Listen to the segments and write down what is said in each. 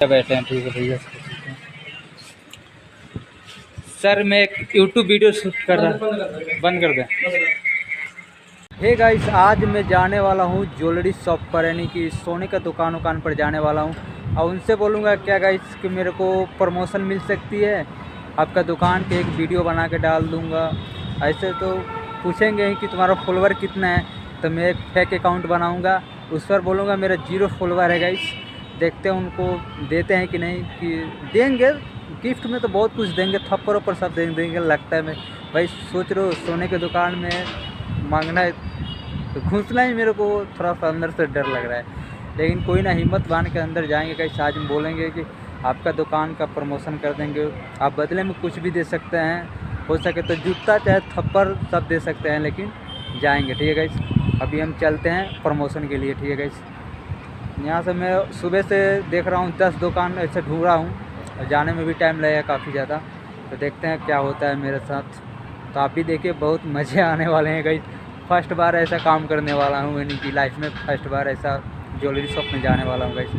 बैठे हैं। ठीक है भैया। सर मैं एक यूट्यूब वीडियो शूट कर रहा, बंद कर दें। हे गाइस, आज मैं जाने वाला हूँ ज्वेलरी शॉप पर, यानी कि सोने का दुकान पर जाने वाला हूँ और उनसे बोलूँगा क्या गाइस कि मेरे को प्रमोशन मिल सकती है आपका दुकान पे, एक वीडियो बना के डाल दूँगा। ऐसे तो पूछेंगे ही कि तुम्हारा फॉलोवर कितना है, तो मैं एक फेक अकाउंट बनाऊँगा, उस पर बोलूँगा मेरा 0 फॉलोवर है गाइस। देखते हैं उनको देते हैं कि नहीं, कि देंगे। गिफ्ट में तो बहुत कुछ देंगे, थप्पड़ ऊपर सब देंगे लगता है। मैं भाई सोच रहा हूँ सोने के दुकान में मांगना है तो घुसना ही मेरे को थोड़ा सा अंदर से डर लग रहा है, लेकिन कोई ना, हिम्मत बांध के अंदर जाएंगे। कहीं आज हम बोलेंगे कि आपका दुकान का प्रमोशन कर देंगे, आप बदले में कुछ भी दे सकते हैं, हो सके तो जूता चाहे थप्पड़ सब दे सकते हैं, लेकिन जाएंगे। ठीक है गाइस, अभी हम चलते हैं प्रमोशन के लिए। ठीक है गाइस, यहाँ से मैं सुबह से देख रहा हूँ 10 दुकान ऐसे ढूंढ रहा हूँ और जाने में भी टाइम लगेगा काफ़ी ज़्यादा, तो देखते हैं क्या होता है मेरे साथ। तो आप भी देखिए, बहुत मज़े आने वाले हैं गाइस। फर्स्ट बार ऐसा काम करने वाला हूँ, यानी कि लाइफ में फर्स्ट बार ऐसा ज्वेलरी शॉप में जाने वाला हूँ गाइस।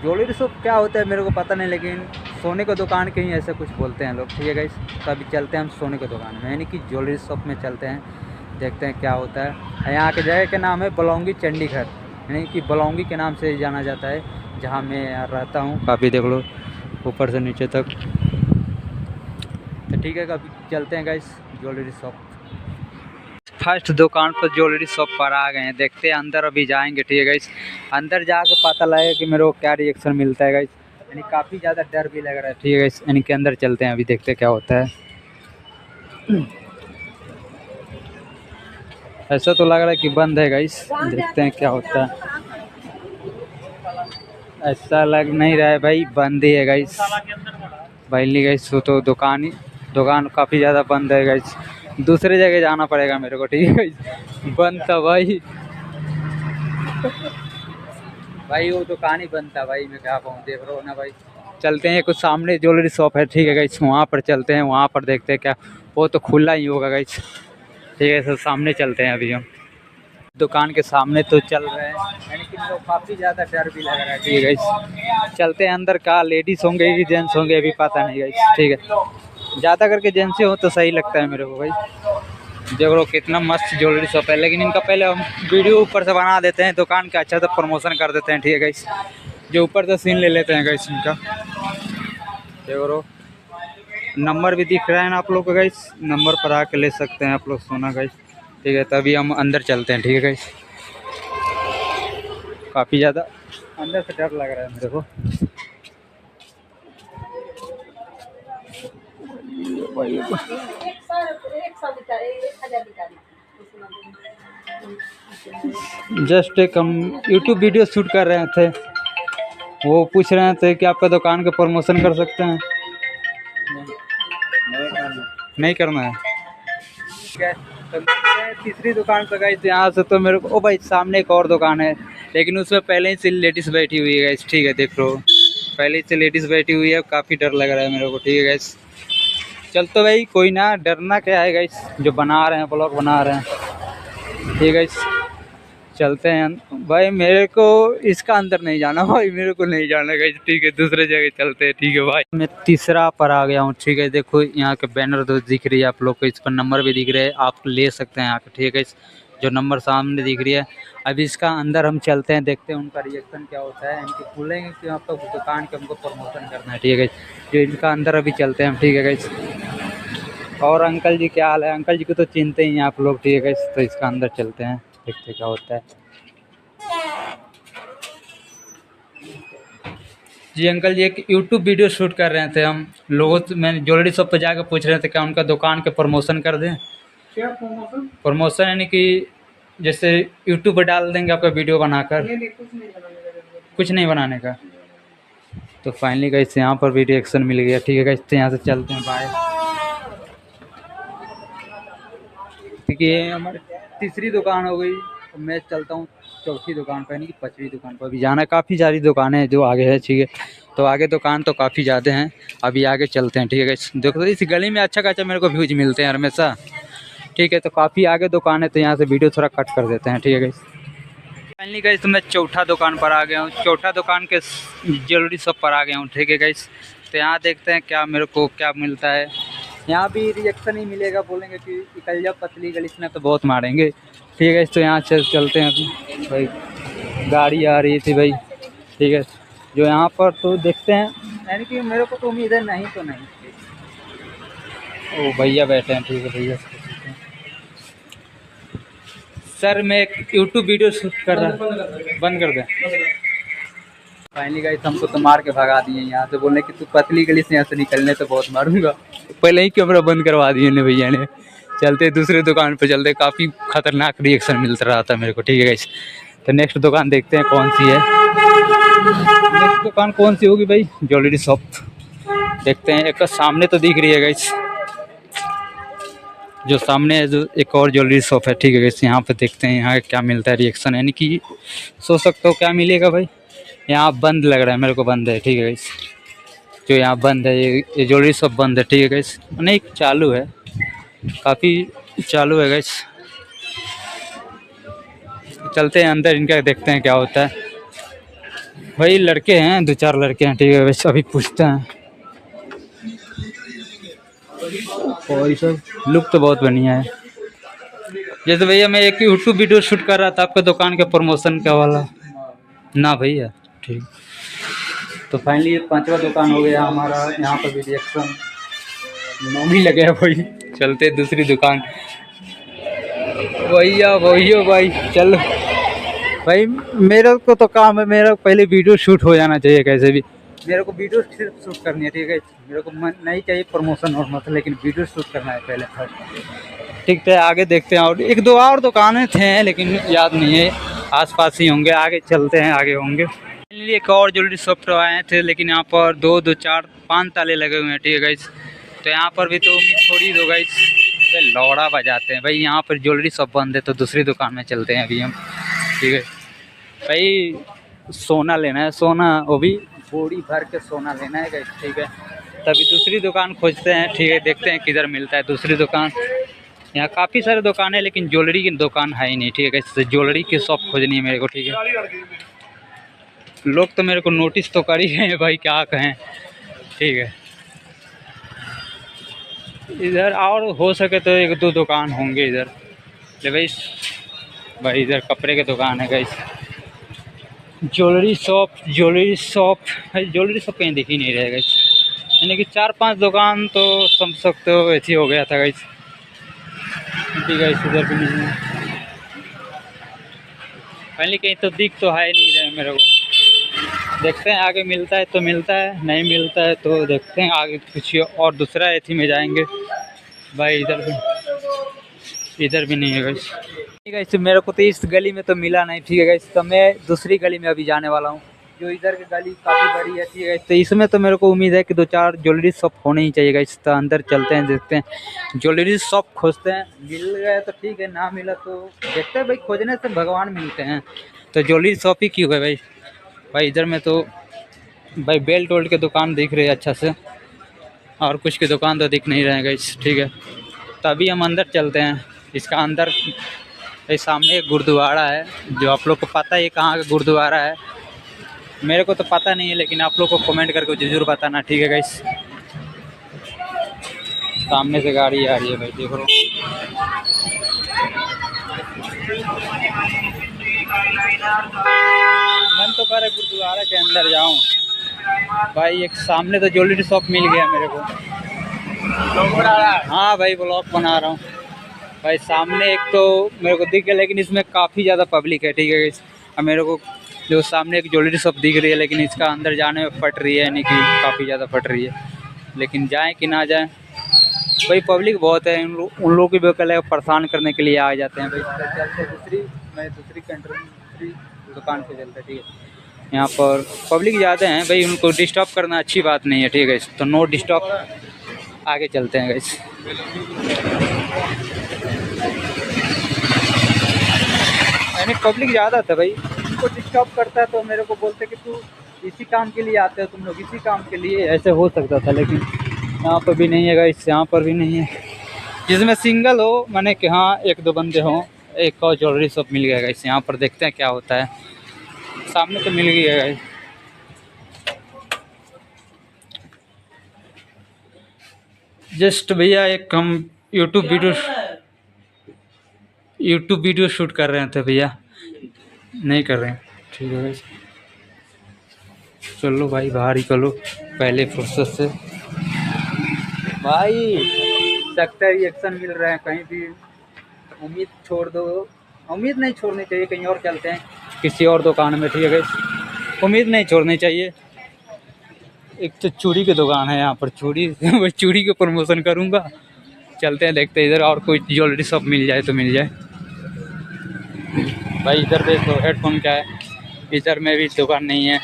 ज्वेलरी शॉप क्या होता है मेरे को पता नहीं, लेकिन सोने का दुकान कहीं ऐसा कुछ बोलते हैं लोग। ठीक है गाइस, तो अभी चलते हैं हम सोने के दुकान में, यानी कि ज्वेलरी शॉप में चलते हैं, देखते हैं क्या होता है। यहाँ के जगह का नाम है बलौंगी चंडीगढ़, यानी कि बलौंगी के नाम से जाना जाता है, जहाँ मैं रहता हूँ। काफ़ी देख लो ऊपर से नीचे तक। तो ठीक है, अभी चलते हैं गाइस ज्वेलरी शॉप। फर्स्ट दुकान पर ज्वेलरी शॉप पर आ गए हैं, देखते हैं अंदर अभी जाएंगे। ठीक है गाइस, अंदर जाके पता लगेगा कि मेरे को क्या रिएक्शन मिलता है गाइस, यानी काफ़ी ज़्यादा डर भी लग रहा है। ठीक है गाइस, यानी कि अंदर चलते हैं, अभी देखते हैं क्या होता है। ऐसा तो लग रहा है कि बंद है गाइस, देखते हैं क्या होता है। ऐसा लग नहीं रहा है भाई, बंद ही है गाइस। भाई गाइस तो दुकान काफ़ी ज़्यादा बंद है गाइस, दूसरे जगह जाना पड़ेगा मेरे को। ठीक है गाइस, बंद था भाई, भाई वो दुकान ही बंद था भाई, मैं क्या कहूँ, देख रहा हूँ ना भाई। चलते हैं, कुछ सामने ज्वेलरी शॉप है। ठीक है गाइस, वहाँ पर चलते हैं, वहाँ पर देखते हैं क्या, वो तो खुला ही होगा गाइस। ठीक है, सर सामने चलते हैं अभी हम दुकान के सामने तो चल रहे हैं, यानी कि लोग काफ़ी ज़्यादा डर भी लग रहा है। ठीक है गाइस, चलते हैं अंदर। का लेडीज़ होंगे कि जेंट्स होंगे अभी पता नहीं गाइस। ठीक है, ज़्यादा करके जेंट्स हो तो सही लगता है मेरे को भाई। देखो कितना मस्त ज्वेलरी शॉप है, लेकिन इनका पहले हम वीडियो ऊपर से बना देते हैं, दुकान का अच्छा से प्रमोशन कर देते हैं। ठीक है गाइस, जो ऊपर से सीन ले लेते हैं गाइस इनका। देखो नंबर भी दिख रहा है ना आप लोग को गाइस, नंबर पर आके ले सकते हैं आप लोग सोना गाइस। ठीक है, तभी हम अंदर चलते हैं। ठीक है गाइस, काफ़ी ज़्यादा अंदर से डर लग रहा है मेरे को। जस्ट एक हम यूट्यूब वीडियो शूट कर रहे थे, वो पूछ रहे थे कि आपका दुकान का प्रमोशन कर सकते हैं। नहीं करना है। ठीक है, तो मैं तीसरी दुकान पर गई, यहाँ से तो मेरे को, ओ भाई सामने एक और दुकान है, लेकिन उसमें पहले ही से लेडीज़ बैठी हुई है गाइस। ठीक है, देख लो पहले ही से लेडीज़ बैठी हुई है, काफ़ी डर लग रहा है मेरे को। ठीक है गाइस, चल तो भाई कोई ना, डरना क्या है गाइस, जो बना रहे हैं ब्लॉग बना रहे हैं। ठीक है गाइस, चलते हैं भाई, मेरे को इसका अंदर नहीं जाना भाई, मेरे को नहीं जाना गाइस। ठीक है, दूसरे जगह चलते हैं। ठीक है भाई, मैं तीसरा पर आ गया हूँ। ठीक है, देखो यहाँ के बैनर तो दिख रही है आप लोग को, इस पर नंबर भी दिख रहे हैं, आप ले सकते हैं यहाँ के। ठीक है, जो नंबर सामने दिख रही है। अभी इसका अंदर हम चलते हैं, देखते हैं उनका रिएक्शन क्या होता है, इनके बोलेंगे कि आपका दुकान के हमको प्रमोशन करना है। ठीक है, जो इनका अंदर अभी चलते हैं हम। ठीक है गाइस, और अंकल जी क्या हाल है, अंकल जी को तो चिंते ही हैं आप लोग। ठीक है गाइस, तो इसका अंदर चलते हैं, देखते क्या होता है। जी अंकल जी, एक यूट्यूब वीडियो शूट कर रहे थे हम लोगों से, मैंने ज्वेलरी शॉप पर जाकर पूछ रहे थे क्या उनका दुकान के प्रमोशन कर दें। क्या प्रमोशन? प्रमोशन यानी कि जैसे यूट्यूब पर डाल देंगे आपका वीडियो बनाकर। नहीं, कुछ नहीं बनाने का जरूरत कुछ नहीं बनाने का। तो फाइनली गाइस यहाँ पर भी रिएक्शन मिल गया। ठीक है गाइस, तो यहाँ से चलते हैं, बाय। क्योंकि ये हमारी तीसरी दुकान हो गई, तो मैं चलता हूँ चौथी दुकान पर, यानी कि पांचवी दुकान पर भी जाना है। काफ़ी सारी दुकानें हैं जो आगे है। ठीक है, तो आगे दुकान तो काफ़ी ज़्यादा हैं, अभी आगे चलते हैं। ठीक है गाइस, देखो इस गली में अच्छा खासा मेरे को व्यूज मिलते हैं हमेशा। ठीक है, तो काफ़ी आगे दुकान है, तो यहाँ से वीडियो थोड़ा कट कर देते हैं। ठीक है गाइस। फाइनली गाइस तो मैं चौथा दुकान पर आ गया हूँ। चौथा दुकान के ज्वेलरी शॉप पर आ गया हूँ। ठीक है गाइस, तो यहाँ देखते हैं क्या मेरे को क्या मिलता है। यहाँ भी रिएक्शन ही मिलेगा, बोलेंगे कि निकल जा पतली गली से, तो बहुत मारेंगे। ठीक है गाइस, तो यहाँ चलते हैं अभी। भाई गाड़ी आ रही थी भाई। ठीक है, जो यहाँ पर तो देखते हैं, यानी कि मेरे को तो उम्मीद है नहीं तो नहीं। ओ भैया बैठे हैं। ठीक है भैया, सर मैं एक यूट्यूब वीडियो शूट कर रहा हूँ, बंद कर दें। फाइनली गाइस हमको तो मार के भगा दिए यहाँ से, बोलने कि तू पतली गली से यहाँ से निकलने तो बहुत मारूंगा। पहले ही कैमरा बंद करवा दिए ने भैया ने। चलते दूसरे दुकान पे चलते, काफ़ी खतरनाक रिएक्शन मिलता रहा था मेरे को। ठीक है गाइस, तो नेक्स्ट दुकान देखते हैं कौन सी है। नेक्स्ट दुकान कौन सी होगी भाई? ज्वेलरी शॉप देखते हैं। एक सामने तो दिख रही है गाइस, जो सामने है, जो एक और ज्वेलरी शॉप है। ठीक है गाइस, यहाँ पे देखते हैं यहाँ क्या मिलता है रिएक्शन, यानी कि सोच सकते हो क्या मिलेगा भाई। यहाँ बंद लग रहा है मेरे को, बंद है। ठीक है गाइस, जो यहाँ बंद है, ये ज्वेलरी शॉप बंद है। ठीक है गाइस, नहीं चालू है, काफ़ी चालू है गाइस। चलते हैं अंदर, इनका देखते हैं क्या होता है। भाई लड़के हैं, 2-4 लड़के हैं। ठीक है गाइस, अभी पूछते हैं। और सब लुक तो बहुत बढ़िया है। जैसे भैया मैं एक यूट्यूब वीडियो शूट कर रहा था आपके दुकान के प्रमोशन का वाला ना भैया। ठीक, तो फाइनली ये 5वां दुकान हो गया हमारा। यहाँ पर भी रिएक्शन नौमी लगे है भाई। चलते दूसरी दुकान। भैया भैया भाई चलो भाई, मेरे को तो काम है, मेरा पहले वीडियो शूट हो जाना चाहिए कैसे भी। मेरे को वीडियो सिर्फ शूट करनी है। ठीक है, मेरे को नहीं चाहिए प्रमोशन और मतलब, लेकिन वीडियो शूट करना है पहले फर्स्ट। ठीक है, आगे देखते हैं। और 1-2 और दुकानें थे लेकिन याद नहीं है, आसपास ही होंगे। आगे चलते हैं, आगे होंगे। एक और ज्वेलरी शॉप आए थे, लेकिन यहाँ पर 2-4-5 ताले लगे हुए हैं। ठीक है गाइस, तो यहाँ पर भी तो उम्मीद छोड़ी दो गाइस। लौड़ा बजाते हैं भाई, यहाँ पर ज्वेलरी शॉप बंद है, तो दूसरी दुकान में चलते हैं अभी हम। ठीक है भाई, सोना लेना है, सोना वो भी बोरी भर के सोना लेना है गाइस। ठीक है, तभी दूसरी दुकान खोजते हैं। ठीक है, देखते हैं किधर मिलता है दूसरी दुकान। यहाँ काफ़ी सारे दुकान है, लेकिन ज्वेलरी की दुकान है ही नहीं। ठीक है, इससे ज्वेलरी की शॉप खोजनी है मेरे को। ठीक है, लोग तो मेरे को नोटिस तो कर ही गए हैं भाई, क्या कहें। ठीक है, इधर और हो सके तो 1-2 दुकान होंगे इधर। ले भाई इधर कपड़े के दुकान है guys. Jewellery shop jewellery shop कहीं दिख ही नहीं रहे गाइस, यानी कि 4-5 दुकान तो समझ सकते हो ऐसी हो गया था गाइस। ठीक है, इधर भी नहीं है पहले, कहीं तो दिख तो है नहीं रहे मेरे को। देखते हैं आगे मिलता है तो मिलता है, नहीं मिलता है तो देखते हैं आगे कुछ और दूसरा एथी में जाएंगे भाई। इधर भी नहीं है गाइस। ठीक है, मेरे को तो इस गली में तो मिला नहीं। ठीक है गाइस, तो मैं दूसरी गली में अभी जाने वाला हूँ, जो इधर की गली काफ़ी बड़ी है। ठीक है, तो इसमें तो मेरे को उम्मीद है कि 2-4 ज्वेलरी शॉप होने ही चाहिए गाइस। तो अंदर चलते हैं, देखते हैं ज्वेलरी शॉप खोजते हैं। मिल गया तो ठीक है, ना मिला तो देखते हैं भाई। खोजने से भगवान मिलते हैं, तो ज्वेलरी शॉप ही क्यों है भाई। इधर में तो भाई बेल्ट वेल्ट की दुकान दिख रही है अच्छा से, और कुछ की दुकान तो दिख नहीं रहे गाइस। ठीक है, तभी हम अंदर चलते हैं। इसका अंदर सामने एक गुरुद्वारा है, जो आप लोग को पता है कहाँ का गुरुद्वारा है। मेरे को तो पता नहीं है, लेकिन आप लोग को कमेंट करके जरूर बताना। ठीक है गाइस, सामने से गाड़ी आ रही है भाई, देखो। मन तो कर गुरुद्वारा के अंदर जाऊं भाई। एक सामने तो ज्वेलरी शॉप मिल गया मेरे को। हाँ भाई, ब्लॉग बना रहा हूँ भाई। सामने एक तो मेरे को दिख गया, लेकिन इसमें काफ़ी ज़्यादा पब्लिक है। ठीक है गाइस, अब मेरे को जो सामने एक ज्वेलरी शॉप दिख रही है, लेकिन इसका अंदर जाने में फट रही है, यानी कि काफ़ी ज़्यादा फट रही है। लेकिन जाएं कि ना जाएं भाई, पब्लिक बहुत है। उन लोगों की भी कल परेशान करने के लिए आ जाते हैं भाई। चलते दूसरी दुकान पे चलते। ठीक है, यहाँ पर पब्लिक ज़्यादा हैं भाई, उनको डिस्टर्ब करना अच्छी बात नहीं है। ठीक है, तो नो डिस्टर्ब, आगे चलते हैं गाइस। यानी पब्लिक ज़्यादा था भाई, उनको डिस्टर्ब करता है तो मेरे को बोलते कि तू इसी काम के लिए आते हो तुम लोग, इसी काम के लिए, ऐसे हो सकता था। लेकिन यहाँ पर भी नहीं है गाइस, यहाँ पर भी नहीं है। जिसमें सिंगल हो, माने कि हाँ 1-2 बंदे हों, एक और ज्वेलरी शॉप मिल गया गाइस, यहाँ पर देखते हैं क्या होता है। सामने तो मिल गया गाइस। जस्ट भैया एक हम यूट्यूब वीडियो शूट कर रहे थे भैया, नहीं कर रहे हैं। ठीक है गाइस, चलो भाई बाहर ही करो पहले फुर्सत से। भाई सकता है रिएक्शन मिल रहा है कहीं भी, उम्मीद छोड़ दो, उम्मीद नहीं छोड़नी चाहिए। कहीं और चलते हैं किसी और दुकान में। ठीक है गाइस, उम्मीद नहीं छोड़नी चाहिए। एक तो चूड़ी की दुकान है यहाँ पर, चूड़ी के प्रमोशन करूँगा। चलते हैं देखते हैं इधर और कोई ज्वेलरी शॉप मिल जाए तो मिल जाए। भाई इधर देखो हेडफोन क्या है, इधर में भी दुकान नहीं है।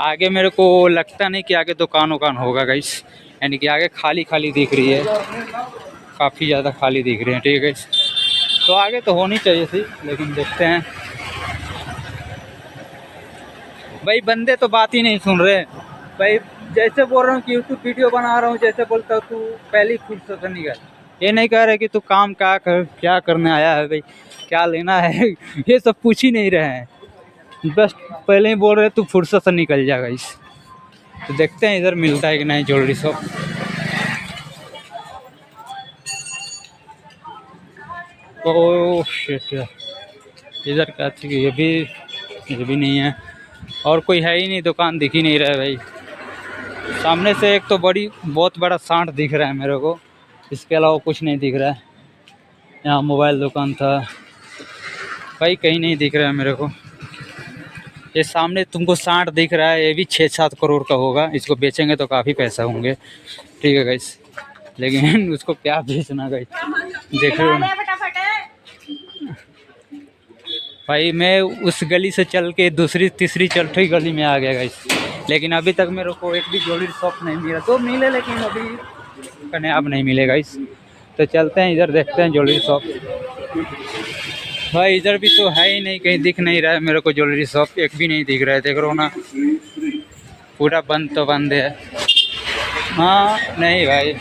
आगे मेरे को लगता नहीं कि आगे दुकान वुकान होगा गाइस, यानी कि आगे खाली खाली दिख रही है, काफ़ी ज़्यादा खाली दिख रही है। ठीक है गाइस, तो आगे तो होनी चाहिए थी, लेकिन देखते हैं। भाई बंदे तो बात ही नहीं सुन रहे भाई। जैसे बोल रहा हूँ कि यूट्यूब वीडियो बना रहा हूँ, जैसे बोलता हूँ तू पहले ही खुद से निकल। ये नहीं कह रहे कि तू काम क्या करने आया है भाई, क्या लेना है ये सब पूछ ही नहीं रहे हैं, बस पहले ही बोल रहे तू फुर्सत से निकल जा गाइस। तो देखते हैं इधर मिलता है कि नहीं ज्वेलरी शॉप। ओह शिट, इधर क्या थी, ये भी नहीं है, और कोई है ही नहीं, दुकान दिख ही नहीं रहा है भाई। सामने से एक तो बहुत बड़ा सांड दिख रहा है मेरे को, इसके अलावा कुछ नहीं दिख रहा है। यहाँ मोबाइल दुकान था भाई, कहीं नहीं दिख रहा है मेरे को। ये सामने तुमको सांड दिख रहा है, ये भी 6-7 करोड़ का होगा, इसको बेचेंगे तो काफ़ी पैसा होंगे। ठीक है गाइस, लेकिन उसको क्या बेचना गाइस, देख रहे हो ना भाई। मैं उस गली से चल के दूसरी तीसरी चौथी गली में आ गया गाइस, लेकिन अभी तक मेरे को एक भी ज्वेलरी शॉप नहीं मिला। तो मिले लेकिन अभी कामयाब नहीं मिलेगा गाइस। तो चलते हैं इधर देखते हैं ज्वेलरी शॉप। भाई इधर भी तो है ही नहीं, कहीं दिख नहीं रहा है मेरे को ज्वेलरी शॉप, एक भी नहीं दिख रहा है। देख रहा हो ना, पूरा बंद तो बंद है। हाँ नहीं भाई,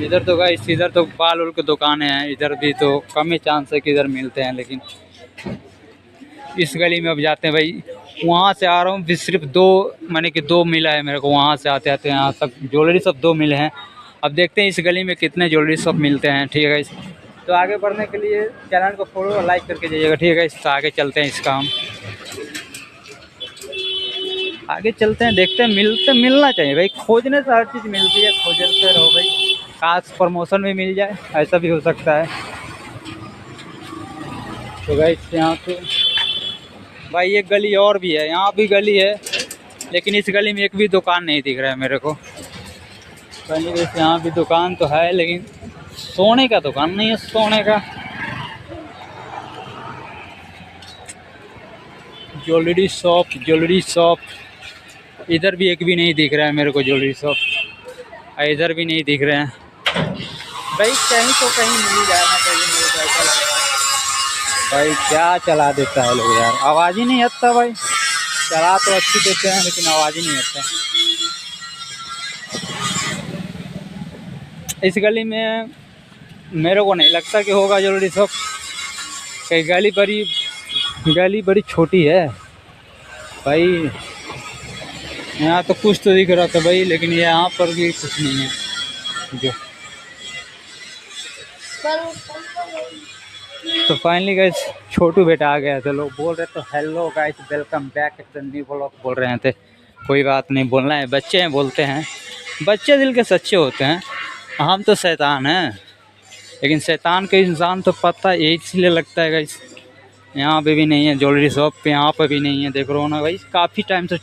इधर तो गाइस इधर तो बाल उल की दुकानें हैं, इधर भी तो कम ही चांस है कि इधर मिलते हैं। लेकिन इस गली में अब जाते हैं भाई, वहाँ से आ रहा हूँ, सिर्फ 2 माने कि 2 मिला है मेरे को, वहाँ से आते आते यहाँ तक ज्वेलरी शॉप 2 मिले हैं। अब देखते हैं इस गली में कितने ज्वेलरी शॉप मिलते हैं। ठीक है गाइस, तो आगे बढ़ने के लिए चैनल को फॉलो और लाइक करके जाइएगा। ठीक है गाइस, तो आगे चलते हैं इसका हम आगे चलते हैं, देखते हैं मिलना चाहिए भाई। खोजने से हर चीज़ मिलती है, खोजते रहो भाई, खास प्रमोशन भी मिल जाए, ऐसा भी हो सकता है। तो गाइस यहाँ पे भाई एक गली और भी है, यहाँ भी गली है, लेकिन इस गली में एक भी दुकान नहीं दिख रहा है मेरे को। पहले वैसे यहाँ भी दुकान तो है, लेकिन सोने का दुकान नहीं है, सोने का ज्वेलरी शॉप इधर भी एक भी नहीं दिख रहा है मेरे को ज्वेलरी शॉप, इधर भी नहीं दिख रहे हैं भाई। कहीं तो कहीं मिल जाना चाहिए मेरे को, ऐसा लग रहा है भाई। क्या चला देता है लोग यार, आवाज़ ही नहीं हटता भाई। चला तो अच्छी देते हैं लेकिन आवाज़ ही नहीं हटता। इस गली में मेरे को नहीं लगता कि होगा ज्वेलरी शॉप, कहीं गली बड़ी छोटी है भाई। यहाँ तो कुछ तो दिख रहा था भाई, लेकिन यहाँ पर भी कुछ नहीं है जो। तो फाइनली गाइस छोटू बेटा आ गया था, लोग बोल रहे तो hello guys welcome back to new vlog बोल रहे थे। कोई बात नहीं, बोलना है, बच्चे हैं बोलते हैं, बच्चे दिल के सच्चे होते हैं। हम तो शैतान हैं, लेकिन शैतान के इंसान तो पता यही इसलिए लगता है गाइस। यहाँ पे भी नहीं है ज्वेलरी शॉप पे, यहाँ पे भी नहीं है, देख रहे हो ना भाई। काफ़ी टाइम से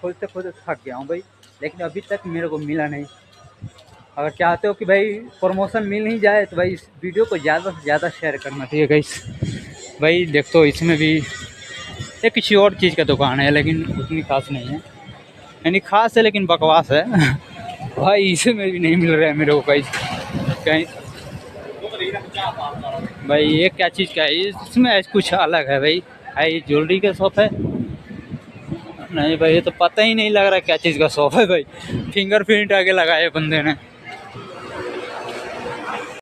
खोजते थक गया हूँ भाई, लेकिन अभी तक मेरे को मिला नहीं। अगर चाहते हो कि भाई प्रमोशन मिल नहीं जाए तो भाई इस वीडियो को ज़्यादा से ज़्यादा शेयर करना चाहिए गाइस। भाई देखो इसमें भी ये किसी और चीज़ का दुकान है, लेकिन उतनी खास नहीं है, यानी खास है लेकिन बकवास है भाई। इसमें भी नहीं मिल रहा है मेरे को कहीं भाई। ये क्या चीज़ का है, इसमें कुछ अलग है भाई। ये ज्वेलरी का शॉप है नहीं भाई, ये तो पता ही नहीं लग रहा क्या चीज़ का शॉप है भाई। फिंगरप्रिंट आगे लगाए बंदे ने।